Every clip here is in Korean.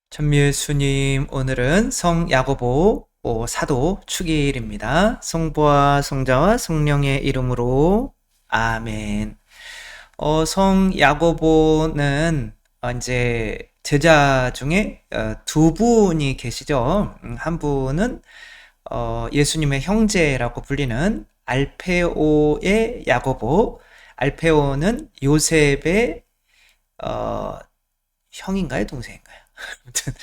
천미예수님, 오늘은 성 야고보 사도 축일입니다. 성부와 성자와 성령의 이름으로 아멘. 성 야고보는 이제 제자 중에 두 분이 계시죠. 한 분은 예수님의 형제라고 불리는 알페오의 야고보. 알페오는 요셉의 어, 형인가요, 동생인가요? 아무튼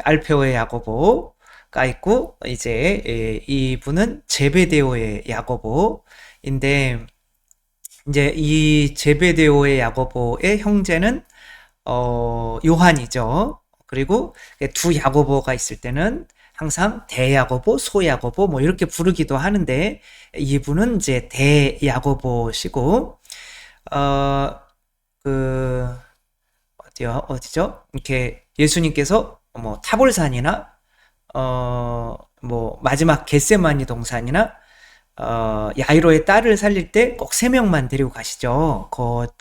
알페오의 야고보가 있고 이제 이분은 제베데오의 야고보인데, 이제 이 제베데오의 야고보의 형제는 요한이죠. 그리고 두 야고보가 있을 때는 항상 대야고보, 소야고보 뭐 이렇게 부르기도 하는데, 이분은 이제 대야고보시고 어, 그 어디죠? 이렇게 예수님께서 뭐 타볼산이나 뭐 마지막 겟세마니 동산이나 야이로의 딸을 살릴 때 꼭 세 명만 데리고 가시죠.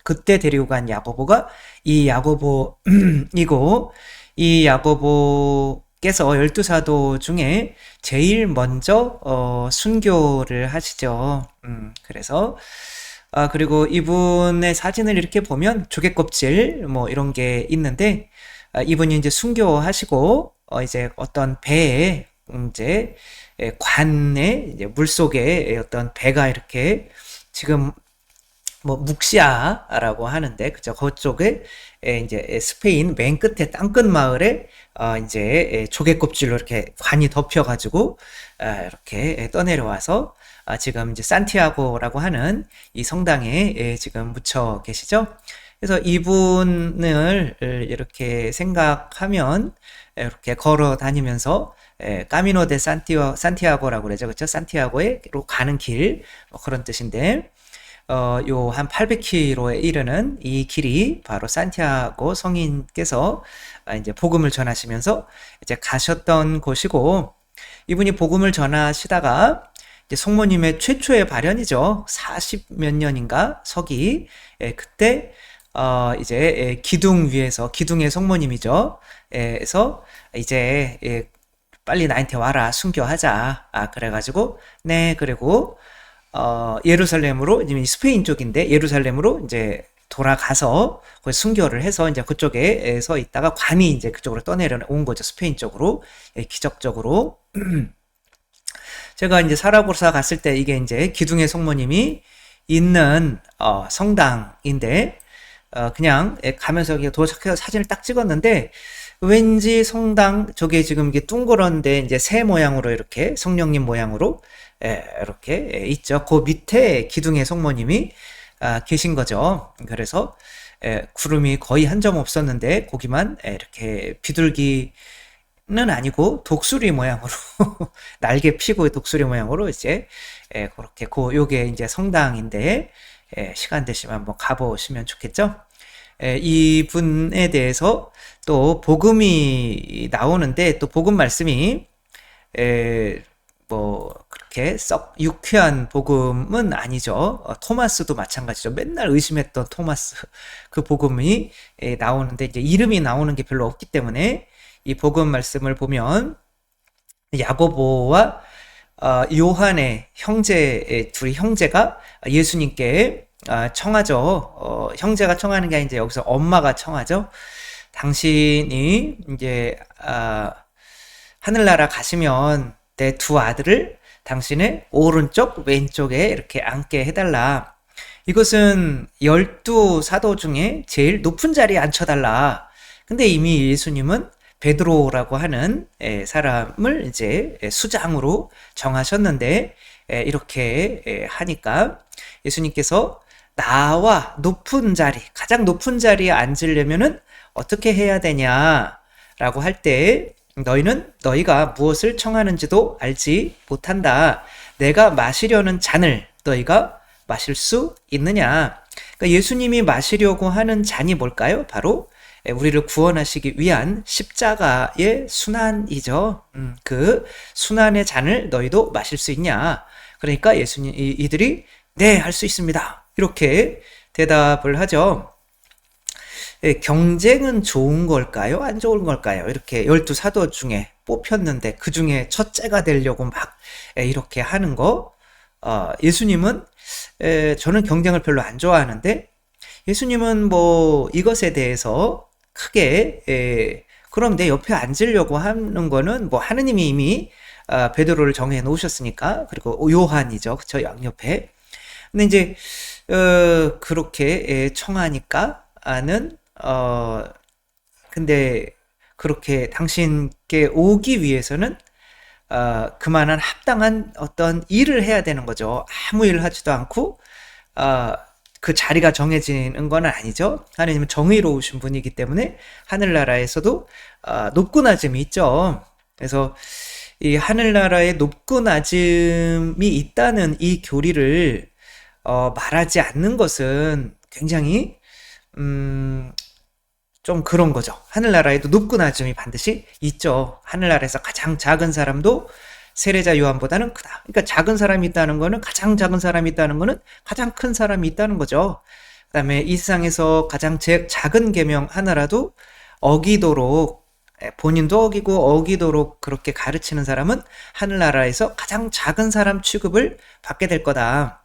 그때 데리고 간 야고보가 이 야고보이고, 이 야고보께서 열두 사도 중에 제일 먼저 순교를 하시죠. 그래서 그리고 이분의 사진을 이렇게 보면 조개 껍질 뭐 이런 게 있는데, 이분이 이제 순교하시고 이제 어떤 배에 이제 관에 이제 물속에 어떤 배가 이렇게 지금 뭐 묵시아라고 하는데, 그죠? 그쪽에 이제 스페인 맨 끝에 땅끝 마을에 이제 조개 껍질로 이렇게 관이 덮여가지고 이렇게 떠내려와서 지금 이제 산티아고라고 하는 이 성당에 지금 묻혀 계시죠. 그래서 이분을 이렇게 생각하면 이렇게 걸어 다니면서 까미노 데 산티아고라고 그러죠. 그렇죠? 산티아고로 가는 길, 뭐 그런 뜻인데, 요 한 800km에 이르는 이 길이 바로 산티아고 성인께서 이제 복음을 전하시면서 이제 가셨던 곳이고, 이분이 복음을 전하시다가 이제 성모님의 최초의 발현이죠. 40 몇 년인가 서기. 그때 이제 기둥 위에서, 기둥의 성모님이죠. 그래서 이제 빨리 나한테 와라, 순교하자. 그래가지고 네, 그리고 예루살렘으로, 지금 스페인 쪽인데 예루살렘으로 이제 돌아가서 거기 순교를 해서 이제 그쪽에서 있다가 관이 이제 그쪽으로 떠내려 온 거죠. 스페인 쪽으로. 기적적으로. 제가 이제 사라고사 갔을 때 이게 이제 기둥의 성모님이 있는 성당인데, 그냥 가면서 그냥 도착해서 사진을 딱 찍었는데, 왠지 성당 저게 지금 이게 둥그런데 이제 새 모양으로 이렇게 성령님 모양으로 이렇게 있죠. 그 밑에 기둥의 성모님이 계신 거죠. 그래서 구름이 거의 한 점 없었는데 거기만 이렇게 비둘기는 아니고 독수리 모양으로 날개 피고 독수리 모양으로 이제 그렇게 요게 이제 성당인데, 시간 되시면 한번 가보시면 좋겠죠. 이분에 대해서 또 복음이 나오는데, 또 복음 말씀이 뭐 그렇게 썩 유쾌한 복음은 아니죠. 토마스도 마찬가지죠. 맨날 의심했던 토마스, 그 복음이 나오는데 이제 이름이 나오는 게 별로 없기 때문에, 이 복음 말씀을 보면 야고보와 요한의 형제, 둘이 형제가 예수님께 청하죠. 형제가 청하는 게 이제 여기서 엄마가 청하죠. 당신이 이제 하늘나라 가시면 내 두 아들을 당신의 오른쪽 왼쪽에 이렇게 앉게 해달라. 이것은 12 사도 중에 제일 높은 자리에 앉혀달라. 근데 이미 예수님은 베드로라고 하는 사람을 이제 수장으로 정하셨는데, 이렇게 하니까 예수님께서 나와 높은 자리, 가장 높은 자리에 앉으려면은 어떻게 해야 되냐라고 할 때, 너희가 무엇을 청하는지도 알지 못한다. 내가 마시려는 잔을 너희가 마실 수 있느냐? 그러니까 예수님이 마시려고 하는 잔이 뭘까요? 바로 우리를 구원하시기 위한 십자가의 순환이죠. 그 순환의 잔을 너희도 마실 수 있냐? 그러니까 이들이 네, 할 수 있습니다. 이렇게 대답을 하죠. 경쟁은 좋은 걸까요? 안 좋은 걸까요? 이렇게 12사도 중에 뽑혔는데 그 중에 첫째가 되려고 막 이렇게 하는 거. 예수님은 저는 경쟁을 별로 안 좋아하는데 예수님은 뭐 이것에 대해서 크게 그럼 내 옆에 앉으려고 하는 거는 뭐 하느님이 이미 베드로를 정해 놓으셨으니까 그리고 요한이죠. 그쵸? 양옆에. 근데 이제 그렇게 청하니까는 근데 그렇게 당신께 오기 위해서는 그만한 합당한 어떤 일을 해야 되는 거죠. 아무 일을 하지도 않고 그 자리가 정해지는 건 아니죠. 하느님은 정의로우신 분이기 때문에 하늘나라에서도 높고 낮음이 있죠. 그래서 이 하늘나라에 높고 낮음이 있다는 이 교리를 말하지 않는 것은 굉장히 좀 그런 거죠. 하늘나라에도 높고 낮음이 반드시 있죠. 하늘나라에서 가장 작은 사람도 세례자 요한보다는 크다. 그러니까 작은 사람이 있다는 거는 가장 작은 사람이 있다는 거는 가장 큰 사람이 있다는 거죠. 그다음에 이 세상에서 가장 작은 계명 하나라도 어기도록 본인도 어기고 어기도록 그렇게 가르치는 사람은 하늘나라에서 가장 작은 사람 취급을 받게 될 거다.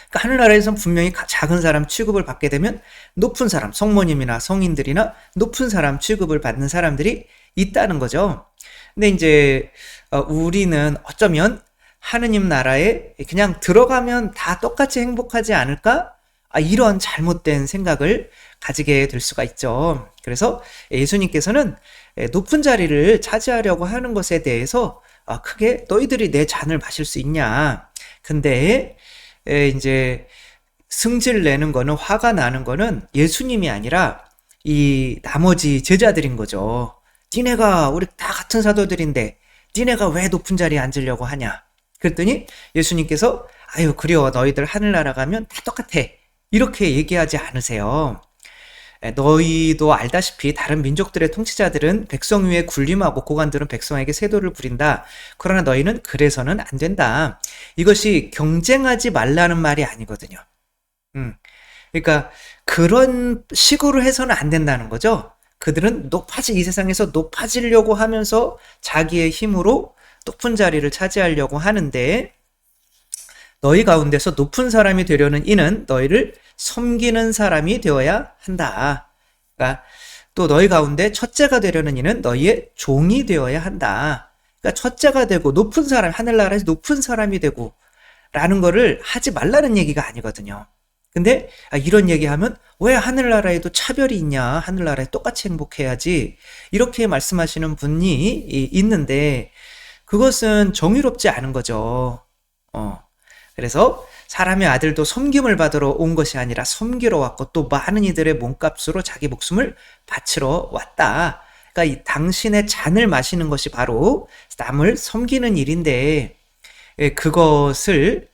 그러니까 하늘나라에서는 분명히 작은 사람 취급을 받게 되면 높은 사람, 성모님이나 성인들이나 높은 사람 취급을 받는 사람들이 있다는 거죠. 근데 이제 우리는 어쩌면 하느님 나라에 그냥 들어가면 다 똑같이 행복하지 않을까? 이런 잘못된 생각을 가지게 될 수가 있죠. 그래서 예수님께서는 높은 자리를 차지하려고 하는 것에 대해서 크게 너희들이 내 잔을 마실 수 있냐? 근데 이제 승질 내는 거는 화가 나는 거는 예수님이 아니라 이 나머지 제자들인 거죠. 니네가 우리 다 같은 사도들인데 니네가 왜 높은 자리에 앉으려고 하냐? 그랬더니 예수님께서 아유 그려 너희들 하늘나라 가면 다 똑같아. 이렇게 얘기하지 않으세요. 너희도 알다시피 다른 민족들의 통치자들은 백성 위에 군림하고 고관들은 백성에게 세도를 부린다. 그러나 너희는 그래서는 안 된다. 이것이 경쟁하지 말라는 말이 아니거든요. 그러니까 그런 식으로 해서는 안 된다는 거죠. 그들은 이 세상에서 높아지려고 하면서 자기의 힘으로 높은 자리를 차지하려고 하는데 너희 가운데서 높은 사람이 되려는 이는 너희를 섬기는 사람이 되어야 한다. 그러니까 또 너희 가운데 첫째가 되려는 이는 너희의 종이 되어야 한다. 그러니까 첫째가 되고 높은 사람, 하늘나라에서 높은 사람이 되고 라는 거를 하지 말라는 얘기가 아니거든요. 근데 이런 얘기하면 왜 하늘나라에도 차별이 있냐? 하늘나라에 똑같이 행복해야지. 이렇게 말씀하시는 분이 있는데 그것은 정의롭지 않은 거죠. 그래서 사람의 아들도 섬김을 받으러 온 것이 아니라 섬기러 왔고 또 많은 이들의 몸값으로 자기 목숨을 바치러 왔다. 그러니까 이 당신의 잔을 마시는 것이 바로 남을 섬기는 일인데 그것을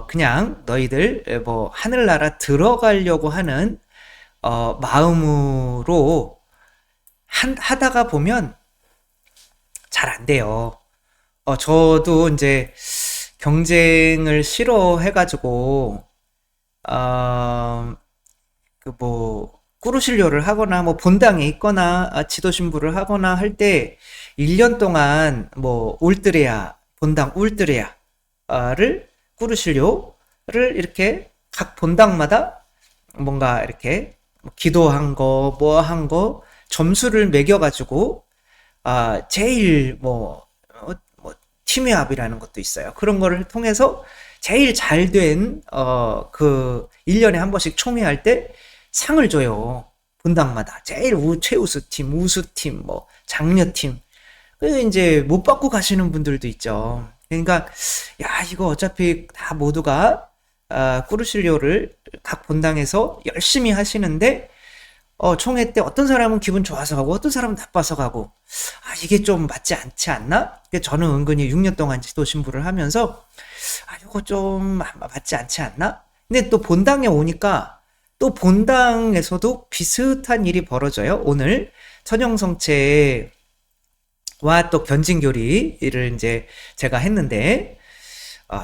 그냥 너희들 뭐 하늘나라 들어가려고 하는 마음으로 하다가 보면 잘 안 돼요. 저도 이제 경쟁을 싫어해가지고 꾸루실료를 하거나 뭐 본당에 있거나 지도 신부를 하거나 할 때 1년 동안 뭐 울뜨레야 본당 울뜨레야를 꾸루실료를 이렇게 각 본당마다 뭔가 이렇게 기도한 거 뭐 한 거 점수를 매겨가지고 제일 팀회합이라는 것도 있어요. 그런 거를 통해서 제일 잘 된, 그, 1년에 한 번씩 총회할 때 상을 줘요. 분당마다. 제일 최우수팀, 우수팀, 뭐, 장려팀. 그, 이제, 못 받고 가시는 분들도 있죠. 그러니까, 야, 이거 어차피 다 모두가, 꾸르실료를 각 본당에서 열심히 하시는데, 총회 때 어떤 사람은 기분 좋아서 가고 어떤 사람은 나빠서 가고 이게 좀 맞지 않지 않나? 저는 은근히 6년 동안 지도 신부를 하면서 이거 좀 맞지 않지 않나? 근데 또 본당에 오니까 또 본당에서도 비슷한 일이 벌어져요. 오늘 천영성체와 또 견진교리를 이제 제가 했는데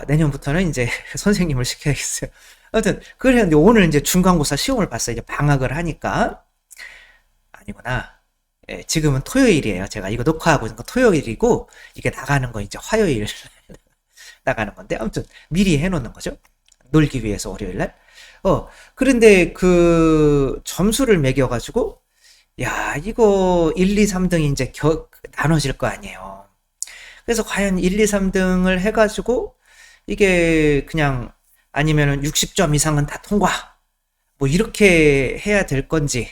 내년부터는 이제 선생님을 시켜야겠어요. 아무튼 그랬는데 오늘 이제 중간고사 시험을 봤어요. 이제 방학을 하니까. 아니구나. 예, 지금은 토요일이에요. 제가 이거 녹화하고 있는 거 토요일이고 이게 나가는 거 이제 화요일 나가는 건데 아무튼 미리 해놓는 거죠. 놀기 위해서 월요일 날. 그런데 그 점수를 매겨가지고 야 이거 1, 2, 3등이 이제 나눠질 거 아니에요. 그래서 과연 1, 2, 3등을 해가지고 이게 그냥 아니면은 60점 이상은 다 통과 뭐 이렇게 해야 될 건지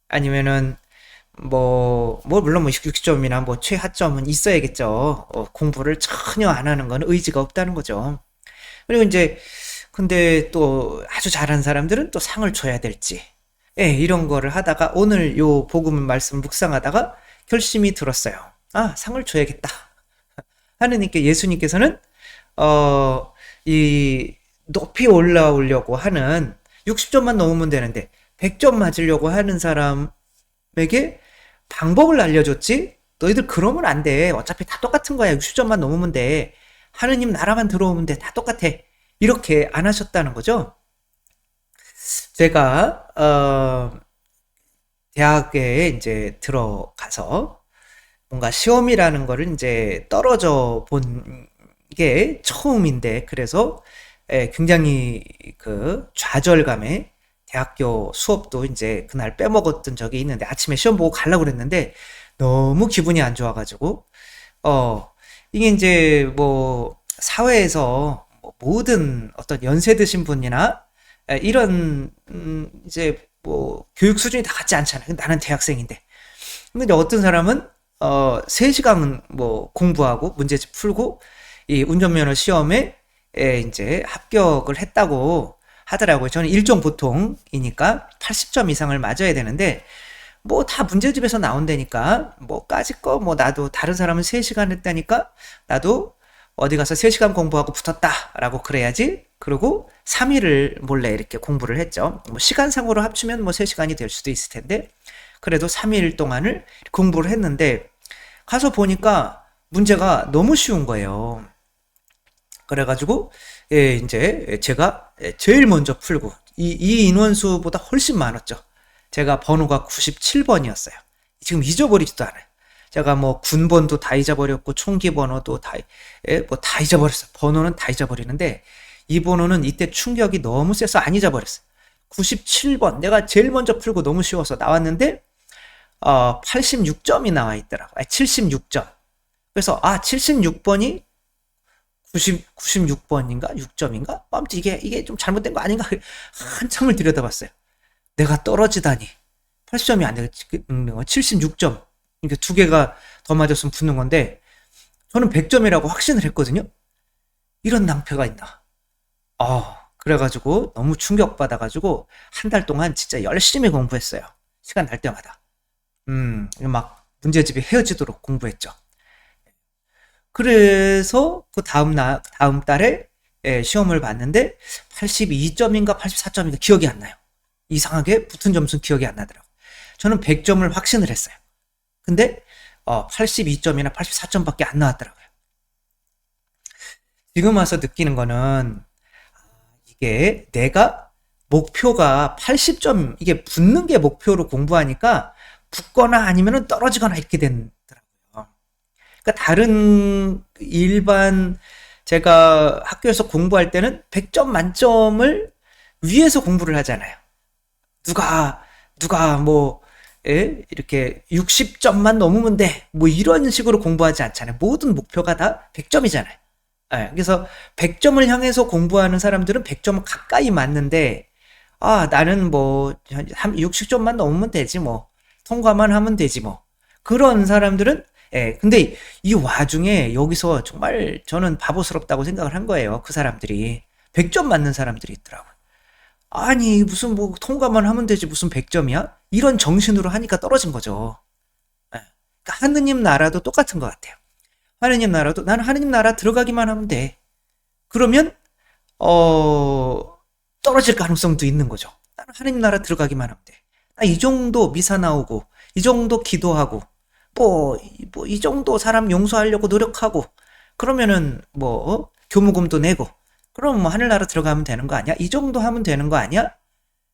아니면은 뭐 물론 뭐 60점이나 뭐 최하점은 있어야겠죠. 공부를 전혀 안 하는 건 의지가 없다는 거죠. 그리고 이제 근데 또 아주 잘하는 사람들은 또 상을 줘야 될지 예, 이런 거를 하다가 오늘 요 복음 말씀 묵상하다가 결심이 들었어요. 아, 상을 줘야겠다. 하느님께 예수님께서는 이 높이 올라오려고 하는 60점만 넘으면 되는데 100점 맞으려고 하는 사람에게 방법을 알려줬지 너희들 그러면 안 돼. 어차피 다 똑같은 거야. 60점만 넘으면 돼. 하느님 나라만 들어오면 돼. 다 똑같아. 이렇게 안 하셨다는 거죠. 제가 대학에 이제 들어가서 뭔가 시험이라는 거를 이제 떨어져 본 게 처음인데 그래서 굉장히 그 좌절감에 대학교 수업도 이제 그날 빼먹었던 적이 있는데 아침에 시험 보고 가려고 그랬는데 너무 기분이 안 좋아가지고 이게 이제 뭐 사회에서 뭐 모든 어떤 연세 드신 분이나 이런 이제 뭐 교육 수준이 다 같지 않잖아요. 나는 대학생인데. 근데 어떤 사람은 3시간 뭐 공부하고 문제집 풀고 이 운전면허 시험에 이제 합격을 했다고 하더라고요. 저는 일종 보통이니까 80점 이상을 맞아야 되는데 뭐 다 문제집에서 나온다니까 뭐 까짓 거 뭐 나도 다른 사람은 3시간 했다니까 나도 어디 가서 3시간 공부하고 붙었다라고 그래야지. 그리고 3일을 몰래 이렇게 공부를 했죠. 뭐 시간상으로 합치면 뭐 3시간이 될 수도 있을 텐데 그래도 3일 동안을 공부를 했는데 가서 보니까 문제가 너무 쉬운 거예요. 그래가지고 이제 제가 제일 먼저 풀고 이 인원수보다 훨씬 많았죠. 제가 번호가 97번이었어요. 지금 잊어버리지도 않아요. 제가 뭐 군번도 다 잊어버렸고 총기 번호도 뭐 다 잊어버렸어요. 번호는 다 잊어버리는데 이 번호는 이때 충격이 너무 세서 안 잊어버렸어요. 97번 내가 제일 먼저 풀고 너무 쉬워서 나왔는데 86점이 나와 있더라고요. 76점. 그래서 76번이 96번인가? 6점인가? 아무튼 이게 좀 잘못된 거 아닌가? 한참을 들여다봤어요. 내가 떨어지다니. 80점이 안 되겠지. 76점. 그러니까 2개가 더 맞았으면 붙는 건데, 저는 100점이라고 확신을 했거든요? 이런 낭패가 있나. 그래가지고 너무 충격받아가지고, 한 달 동안 진짜 열심히 공부했어요. 시간 날 때마다. 막 문제집이 헤어지도록 공부했죠. 그래서 그 다음 달에 시험을 봤는데 82점인가 84점인가 기억이 안 나요. 이상하게 붙은 점수는 기억이 안 나더라고요. 저는 100점을 확신을 했어요. 근데 82점이나 84점밖에 안 나왔더라고요. 지금 와서 느끼는 거는 이게 내가 목표가 80점 이게 붙는 게 목표로 공부하니까 붙거나 아니면 떨어지거나 이렇게 되더라고요. 그러니까 다른 일반 제가 학교에서 공부할 때는 100점 만점을 위해서 공부를 하잖아요. 누가 뭐 이렇게 60점만 넘으면 돼. 뭐 이런 식으로 공부하지 않잖아요. 모든 목표가 다 100점이잖아요. 그래서 100점을 향해서 공부하는 사람들은 100점을 가까이 맞는데 나는 뭐 60점만 넘으면 되지 뭐. 통과만 하면 되지 뭐. 그런 사람들은 근데 이 와중에 여기서 정말 저는 바보스럽다고 생각을 한 거예요. 그 사람들이 100점 맞는 사람들이 있더라고요. 아니 무슨 뭐 통과만 하면 되지 무슨 100점이야? 이런 정신으로 하니까 떨어진 거죠. 그러니까 하느님 나라도 똑같은 것 같아요. 하느님 나라도 나는 하느님 나라 들어가기만 하면 돼. 그러면 떨어질 가능성도 있는 거죠. 나는 하느님 나라 들어가기만 하면 돼. 이 정도 미사 나오고 이 정도 기도하고 뭐 이 정도 사람 용서하려고 노력하고 그러면은 뭐 교무금도 내고 그럼 뭐 하늘나라 들어가면 되는 거 아니야? 이 정도 하면 되는 거 아니야?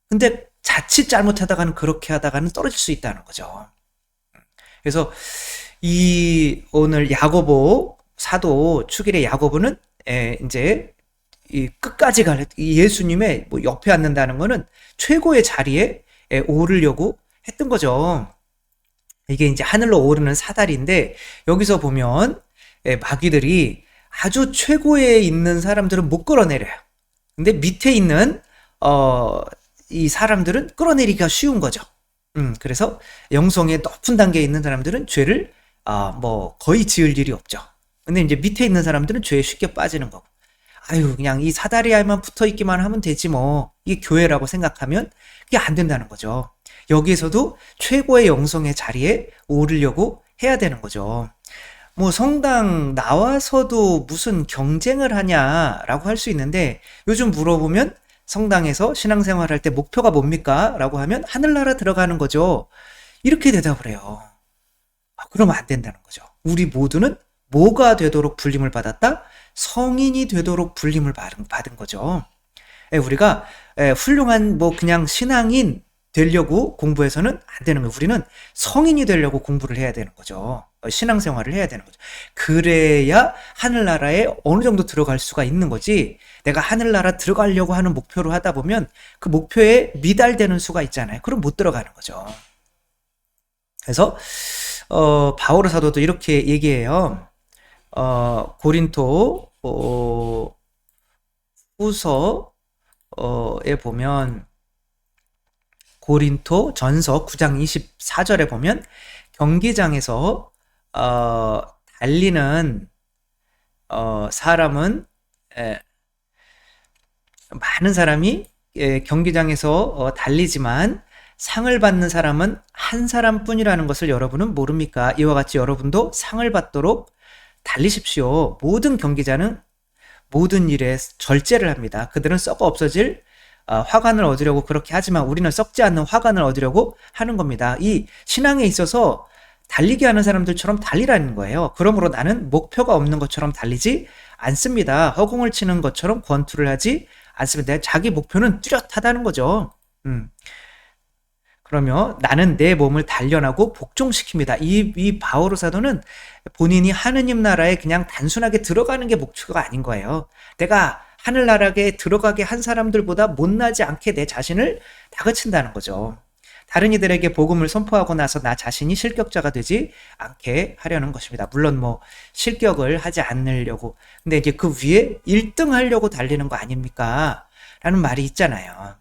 근데 자칫 잘못하다가는 그렇게 하다가는 떨어질 수 있다는 거죠. 그래서 이 오늘 야고보 사도 축일의 야고보는 이제 이 끝까지 이 예수님의 뭐 옆에 앉는다는 거는 최고의 자리에 오르려고 했던 거죠. 이게 이제 하늘로 오르는 사다리인데 여기서 보면 마귀들이 아주 최고에 있는 사람들은 못 끌어내려요. 근데 밑에 있는 이 사람들은 끌어내리기가 쉬운 거죠. 그래서 영성의 높은 단계에 있는 사람들은 죄를 뭐 거의 지을 일이 없죠. 근데 이제 밑에 있는 사람들은 죄에 쉽게 빠지는 거고. 아유, 그냥 이 사다리에만 붙어 있기만 하면 되지 뭐. 이게 교회라고 생각하면 그게 안 된다는 거죠. 여기에서도 최고의 영성의 자리에 오르려고 해야 되는 거죠. 뭐 성당 나와서도 무슨 경쟁을 하냐라고 할 수 있는데 요즘 물어보면 성당에서 신앙생활 할 때 목표가 뭡니까? 라고 하면 하늘나라 들어가는 거죠. 이렇게 대답을 해요. 그러면 안 된다는 거죠. 우리 모두는 뭐가 되도록 불림을 받았다? 성인이 되도록 불림을 받은 거죠. 우리가 훌륭한 뭐 그냥 신앙인 되려고 공부해서는 안 되는 거예요. 우리는 성인이 되려고 공부를 해야 되는 거죠. 신앙생활을 해야 되는 거죠. 그래야 하늘나라에 어느 정도 들어갈 수가 있는 거지. 내가 하늘나라 들어가려고 하는 목표로 하다 보면 그 목표에 미달되는 수가 있잖아요. 그럼 못 들어가는 거죠. 그래서 바오로 사도도 이렇게 얘기해요. 고린토 후서에 보면 고린토 전서 9장 24절에 보면 경기장에서 달리는 사람은 많은 사람이 경기장에서 달리지만 상을 받는 사람은 한 사람뿐이라는 것을 여러분은 모릅니까? 이와 같이 여러분도 상을 받도록 달리십시오. 모든 경기자는 모든 일에 절제를 합니다. 그들은 썩어 없어질 화관을 얻으려고 그렇게 하지만 우리는 썩지 않는 화관을 얻으려고 하는 겁니다. 이 신앙에 있어서 달리게 하는 사람들처럼 달리라는 거예요. 그러므로 나는 목표가 없는 것처럼 달리지 않습니다. 허공을 치는 것처럼 권투를 하지 않습니다. 자기 목표는 뚜렷하다는 거죠. 그러면 나는 내 몸을 단련하고 복종시킵니다. 이 바오로 사도는 본인이 하느님 나라에 그냥 단순하게 들어가는 게 목표가 아닌 거예요. 내가 하늘나라에 들어가게 한 사람들보다 못나지 않게 내 자신을 다그친다는 거죠. 다른 이들에게 복음을 선포하고 나서 나 자신이 실격자가 되지 않게 하려는 것입니다. 물론 뭐 실격을 하지 않으려고. 근데 이제 그 위에 1등 하려고 달리는 거 아닙니까? 라는 말이 있잖아요.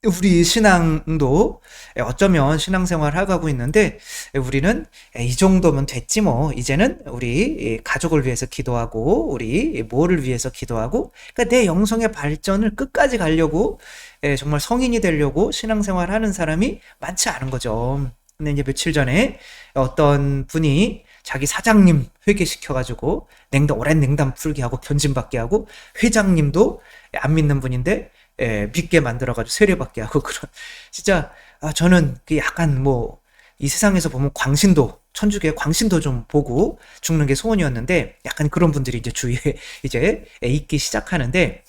우리 신앙도 어쩌면 신앙생활을 하고 있는데 우리는 이 정도면 됐지 뭐 이제는 우리 가족을 위해서 기도하고 우리 뭐를 위해서 기도하고 그러니까 내 영성의 발전을 끝까지 가려고 정말 성인이 되려고 신앙생활 하는 사람이 많지 않은 거죠. 근데 이제 며칠 전에 어떤 분이 자기 사장님 회개시켜가지고 오랜 냉담 풀게 하고 견진받게 하고 회장님도 안 믿는 분인데 믿게 만들어가지고 세례받게 하고 그런 진짜 저는 그 약간 뭐 이 세상에서 보면 광신도 천주교 광신도 좀 보고 죽는 게 소원이었는데 약간 그런 분들이 이제 주위에 이제 있기 시작하는데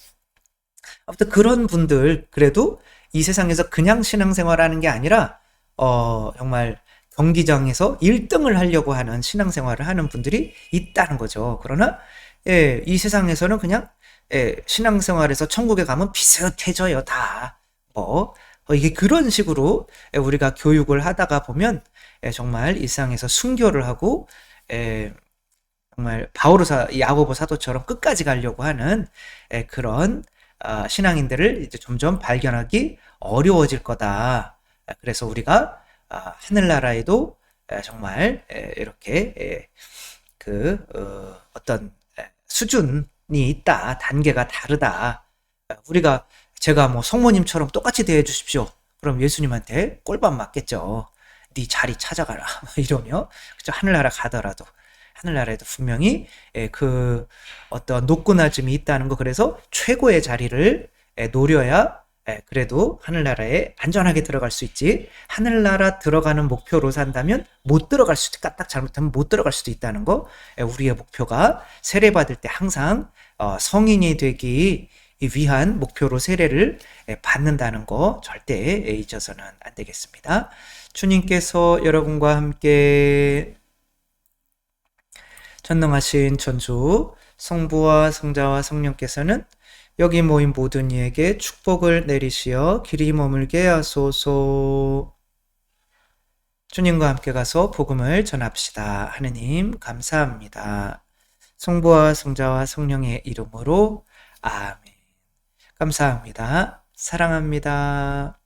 아무튼 그런 분들 그래도 이 세상에서 그냥 신앙생활하는 게 아니라 정말 경기장에서 1등을 하려고 하는 신앙생활을 하는 분들이 있다는 거죠. 그러나 이 세상에서는 그냥 신앙생활에서 천국에 가면 비슷해져요, 다. 이게 그런 식으로 우리가 교육을 하다가 보면 정말 일상에서 순교를 하고 정말 야고보 사도처럼 끝까지 가려고 하는 그런 신앙인들을 이제 점점 발견하기 어려워질 거다. 그래서 우리가 하늘나라에도 정말 이렇게 어떤 수준이 있다. 단계가 다르다. 제가 뭐 성모님처럼 똑같이 대해 주십시오. 그럼 예수님한테 꼴밥 맞겠죠. 네 자리 찾아가라. 이러며 그죠? 하늘나라 가더라도 하늘나라에도 분명히 그 어떤 높고 낮음이 있다는 거. 그래서 최고의 자리를 노려야 그래도 하늘나라에 안전하게 들어갈 수 있지. 하늘나라 들어가는 목표로 산다면 못 들어갈 수도 있다. 딱 잘못하면 못 들어갈 수도 있다는 거. 우리의 목표가 세례받을 때 항상 성인이 되기 위한 목표로 세례를 받는다는 거 절대 잊어서는 안 되겠습니다. 주님께서 여러분과 함께 전능하신 천주 성부와 성자와 성령께서는 여기 모인 모든 이에게 축복을 내리시어 길이 머물게 하소서. 주님과 함께 가서 복음을 전합시다. 하느님 감사합니다. 성부와 성자와 성령의 이름으로 아멘. 감사합니다. 사랑합니다.